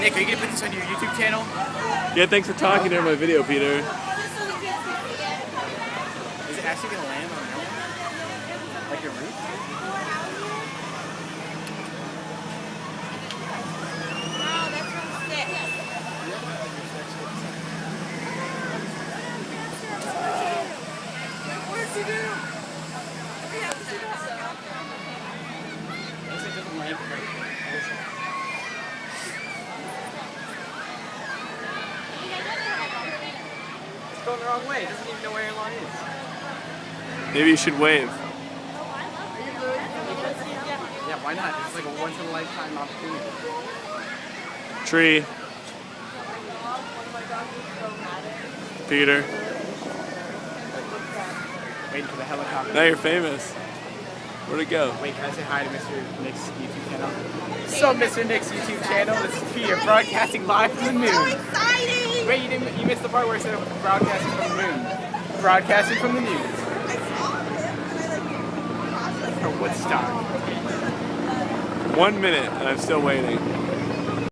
Nick, are you gonna put this on your YouTube channel? Yeah, thanks for talking during my video, Peter. Is it actually gonna land on that one? Like your roof? Wow, that's from sick. What did you do? It doesn't land right. It's going the wrong way. It doesn't even know where Ayrlawn is. Maybe you should wave. Yeah, why not? It's like a once-in-a-lifetime opportunity. Tree. Peter. Waiting for the helicopter. Now you're famous. Where'd it go? Wait, can I say hi to Mr. Nick's YouTube channel? So, Mr. Nick's YouTube channel, this is Peter broadcasting live from the moon. So exciting! Wait, you missed the part where I said broadcasting from the moon. Broadcasting from the news. For Woodstock. 1 minute, and I'm still waiting.